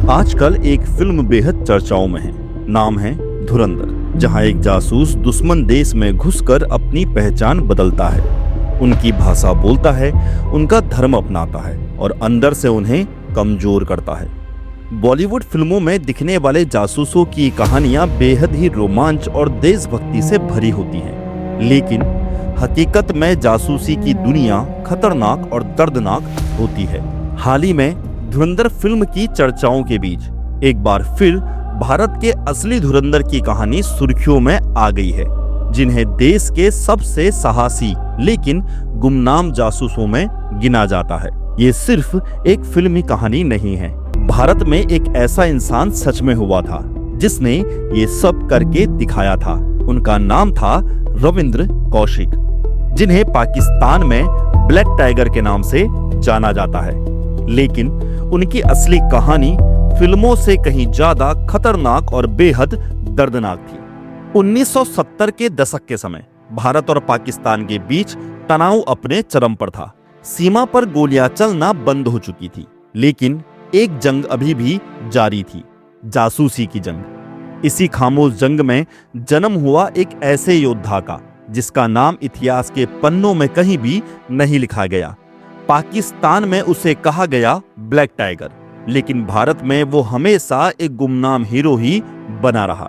आजकल एक फिल्म बेहद चर्चाओं में है। नाम है धुरंधर, जहां एक जासूस दुश्मन देश में घुसकर अपनी पहचान बदलता है, उनकी भाषा बोलता है, उनका धर्म अपनाता है और अंदर से उन्हें कमजोर करता है। बॉलीवुड फिल्मों में दिखने वाले जासूसों की कहानियां बेहद ही रोमांच और देशभक्ति से भरी होती हैं, लेकिन हकीकत में जासूसी की दुनिया खतरनाक और दर्दनाक होती है। हाल ही में धुरंधर फिल्म की चर्चाओं के बीच एक बार फिर भारत के असली धुरंधर की कहानी सुर्खियों में आ गई है, जिन्हें देश के सबसे साहसी लेकिन गुमनाम जासूसों में गिना जाता है। ये सिर्फ एक फिल्मी कहानी नहीं है। भारत में एक ऐसा इंसान सच में हुआ था जिसने ये सब करके दिखाया था। उनका नाम था रविंद्र कौशिक, जिन्हें पाकिस्तान में ब्लैक टाइगर के नाम से जाना जाता है। लेकिन उनकी असली कहानी फिल्मों से कहीं ज्यादा खतरनाक और बेहद दर्दनाक थी। 1970 के दशक के समय भारत और पाकिस्तान के बीच तनाव अपने चरम पर था। सीमा पर गोलियां चलना बंद हो चुकी थी, लेकिन एक जंग अभी भी जारी थी, जासूसी की जंग। इसी खामोश जंग में जन्म हुआ एक ऐसे योद्धा का जिसका नाम इतिहास के पन्नों में कहीं भी नहीं लिखा गया। पाकिस्तान में उसे कहा गया ब्लैक टाइगर, लेकिन भारत में वो हमेशा एक गुमनाम हीरो ही बना रहा।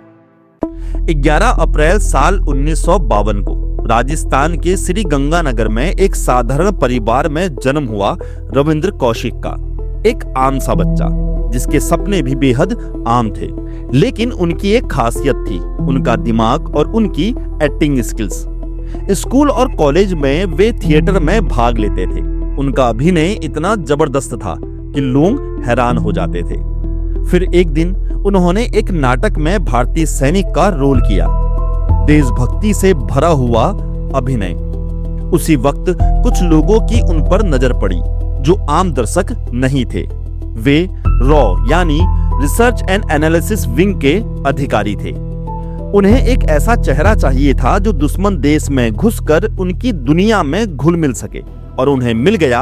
11 अप्रैल साल 1952 को राजस्थान के श्री गंगानगर में एक साधारण परिवार में जन्म हुआ रविंद्र कौशिक का, एक आम सा बच्चा जिसके सपने भी बेहद आम थे। लेकिन उनकी एक खासियत थी, उनका दिमाग और उनकी एक्टिंग स्किल्स। स्कूल और कॉलेज में वे थिएटर में भाग लेते थे। उनका अभिनय इतना जबरदस्त था कि लोग हैरान हो जाते थे। फिर एक दिन उन्होंने एक नाटक में भारतीय सैनिक का रोल किया। देशभक्ति से भरा हुआ अभिनय। उसी वक्त कुछ लोगों की उन पर नजर पड़ी जो आम दर्शक नहीं थे। वे रॉ यानी रिसर्च एंड एनालिसिस विंग के अधिकारी थे। उन्हें एक ऐसा चेहरा चाहिए था जो दुश्मन देश में घुसकर उनकी दुनिया में घुल मिल सके, और उन्हें मिल गया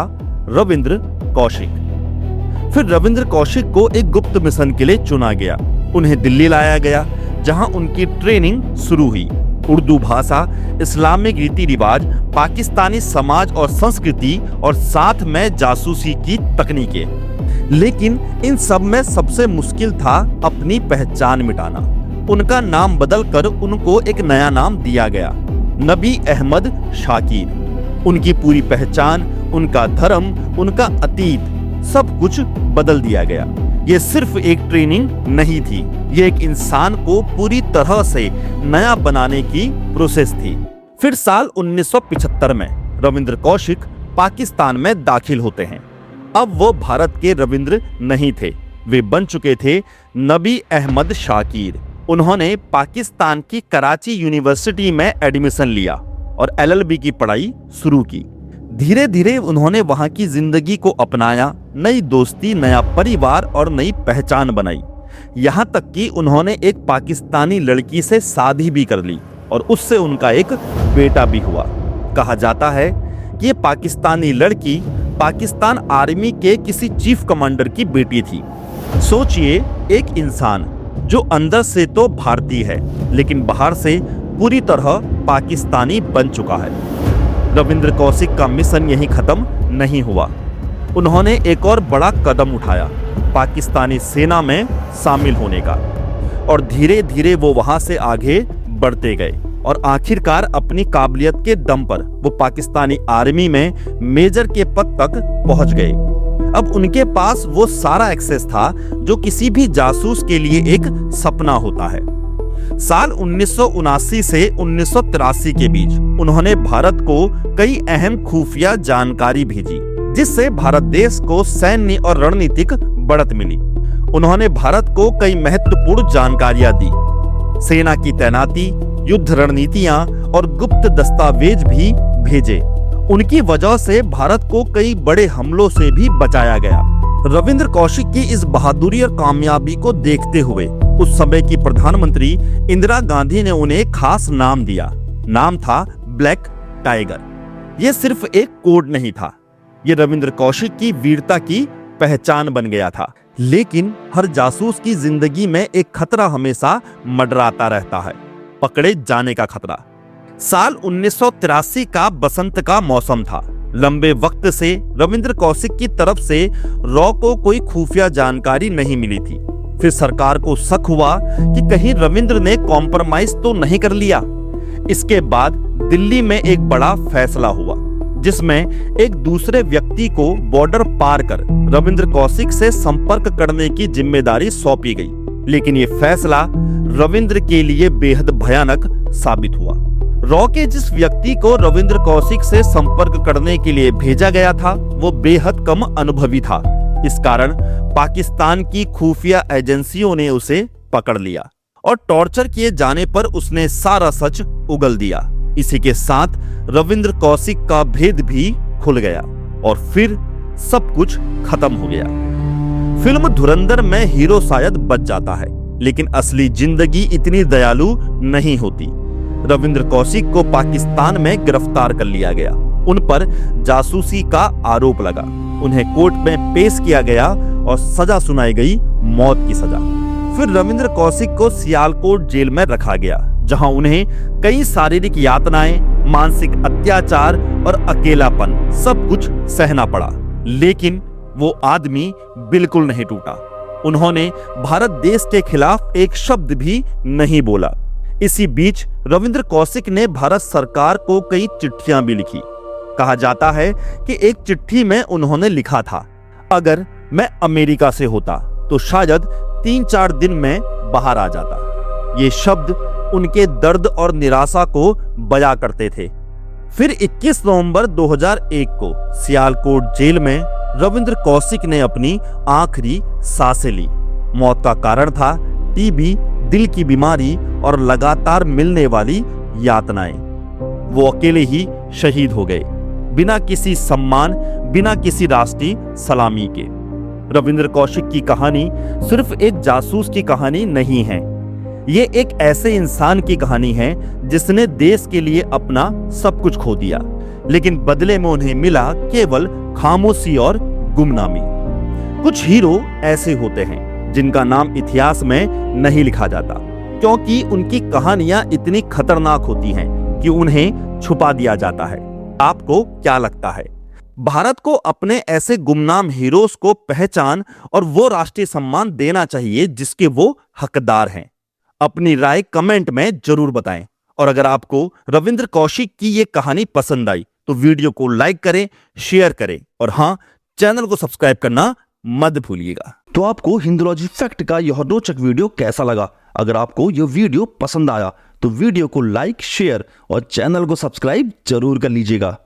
रविंद्र कौशिक। फिर रविंद्र कौशिक को एक गुप्त मिशन के लिए चुना गया। उन्हें दिल्ली लाया गया, जहां उनकी ट्रेनिंग शुरू हुई। उर्दू भाषा, इस्लामिक रीति रिवाज, पाकिस्तानी समाज और संस्कृति, और साथ में जासूसी की तकनीकें। लेकिन इन सब में सबसे मुश्किल था अपनी पहचान मिटाना। उनका नाम बदलकर उनको एक नया नाम दिया गया, नबी अहमद शाकिर। उनकी पूरी पहचान, उनका धर्म, उनका अतीत, सब कुछ बदल दिया गया। ये सिर्फ एक ट्रेनिंग नहीं थी, ये एक इंसान को पूरी तरह से नया बनाने की प्रोसेस थी। फिर साल 1975 में रविंद्र कौशिक पाकिस्तान में दाखिल होते हैं। अब वो भारत के रविंद्र नहीं थे, वे बन चुके थे नबी अहमद शाकिर। उन्होंने पाकिस्तान की कराची यूनिवर्सिटी में एडमिशन लिया और LLB की पढ़ाई शुरू की। धीरे धीरे उन्होंने वहां की जिंदगी को अपनाया, नई दोस्ती, नया परिवार और नई पहचान बनाई। यहाँ तक कि उन्होंने एक पाकिस्तानी लड़की से शादी भी कर ली और उससे उनका एक बेटा भी हुआ। कहा जाता है कि ये पाकिस्तानी लड़की पाकिस्तान आर्मी के किसी चीफ कमांडर की बेटी थी। सोचिए, एक इंसान जो अंदर से तो भारतीय है लेकिन बाहर से पूरी तरह पाकिस्तानी बन चुका है। रविंद्र कौशिक का मिशन यहीं खत्म नहीं हुआ। उन्होंने एक और बड़ा कदम उठाया, पाकिस्तानी सेना में शामिल होने का, और धीरे धीरे वो वहां से आगे बढ़ते गए और आखिरकार अपनी काबिलियत के दम पर वो पाकिस्तानी आर्मी में मेजर के पद तक पहुंच गए। अब उनके पास वो सारा एक्सेस था जो किसी भी जासूस के लिए एक सपना होता है। साल 1979 से 1983 के बीच उन्होंने भारत को कई अहम खुफिया जानकारी भेजी, जिससे भारत देश को सैन्य और रणनीतिक बढ़त मिली। उन्होंने भारत को कई महत्वपूर्ण जानकारियां दी, सेना की तैनाती, युद्ध रणनीतियां और गुप्त दस्तावेज भी भेजे। उनकी वजह से भारत को कई बड़े हमलों से भी बचाया गया। रविंद्र कौशिक की इस बहादुरी और कामयाबी को देखते हुए उस समय की प्रधानमंत्री इंदिरा गांधी ने उन्हें खास नाम दिया। नाम था ब्लैक टाइगर। यह सिर्फ एक कोड नहीं था, ये रविंद्र कौशिक की वीरता की पहचान बन गया था। लेकिन हर जासूस की जिंदगी में एक खतरा हमेशा मंडराता रहता है, पकड़े जाने का खतरा। साल 1983 का बसंत का मौसम था। लंबे वक्त से रविंद्र कौशिक की तरफ से रॉ को कोई खुफिया जानकारी नहीं मिली थी। फिर सरकार को शक हुआ कि कहीं रविंद्र ने कॉम्प्रोमाइज तो नहीं कर लिया। इसके बाद दिल्ली में एक बड़ा फैसला हुआ, जिसमें एक दूसरे व्यक्ति को बॉर्डर पार कर रविंद्र कौशिक से संपर्क करने की जिम्मेदारी सौंपी गई। लेकिन यह फैसला रविंद्र के लिए बेहद भयानक साबित हुआ। रॉ के जिस व्यक्ति को रविंद्र कौशिक से संपर्क करने के लिए भेजा गया था, वो बेहद कम अनुभवी था। इस कारण पाकिस्तान की खुफिया एजेंसियों ने उसे पकड़ लिया और टॉर्चर किए जाने पर उसने सारा सच उगल दिया। इसी के साथ रविंद्र कौशिक का भेद भी खुल गया और फिर सब कुछ खत्म हो गया। फिल्म धुरंधर में हीरो शायद बच जाता है, लेकिन असली जिंदगी इतनी दयालु नहीं होती। रविंद्र कौशिक को पाकिस्तान में गिरफ्तार कर लिया गया। उन पर जासूसी का आरोप लगा। उन्हें कोर्ट में पेश किया गया और सजा सुनाई गई, मौत की सजा। फिर रविंद्र कौशिक को सियालकोट जेल में रखा गया, जहां उन्हें कई शारीरिक यातनाएं, मानसिक अत्याचार और अकेलापन सब कुछ सहना पड़ा। लेकिन वो आदमी बिल्कुल नहीं टूटा। उन्होंने भारत देश के खिलाफ एक शब्द भी नहीं बोला। इसी बीच रविंद्र कौशिक ने भारत सरकार को कई चिट्ठियां भी लिखी। कहा जाता है कि एक चिट्ठी में उन्होंने लिखा था, अगर मैं अमेरिका से होता तो शायद 3-4 दिन में बाहर आ जाता। ये शब्द उनके दर्द और निराशा को बयां करते थे। फिर 21 नवंबर 2001 को सियालकोट जेल में रविंद्र कौशिक ने अपनी आखिरी सांसें ली। मौत का कारण था टीबी, दिल की बीमारी और लगातार मिलने वाली यातनाएं। वो अकेले ही शहीद हो गए, बिना किसी सम्मान, बिना किसी राष्ट्रीय सलामी के। रविंद्र कौशिक की कहानी सिर्फ एक जासूस की कहानी नहीं है। ये एक ऐसे इंसान की कहानी है जिसने देश के लिए अपना सब कुछ खो दिया, लेकिन बदले में उन्हें मिला केवल खामोशी और गुमनामी। कुछ हीरो ऐसे होते हैं जिनका नाम इतिहास में नहीं लिखा जाता, क्योंकि उनकी कहानियां इतनी खतरनाक होती हैं कि उन्हें छुपा दिया जाता है। आपको क्या लगता है, भारत को अपने ऐसे गुमनाम हीरोज को पहचान और वो राष्ट्रीय सम्मान देना चाहिए जिसके वो हकदार हैं? अपनी राय कमेंट में जरूर बताएं। और अगर आपको रविंद्र कौशिक की ये कहानी पसंद आई तो वीडियो को लाइक करें, शेयर करें और हाँ, चैनल को सब्सक्राइब करना मत भूलिएगा। तो आपको हिंदुलॉजी फैक्ट का यह रोचक वीडियो कैसा लगा? अगर आपको यह वीडियो पसंद आया तो वीडियो को लाइक, शेयर और चैनल को सब्सक्राइब जरूर कर लीजिएगा।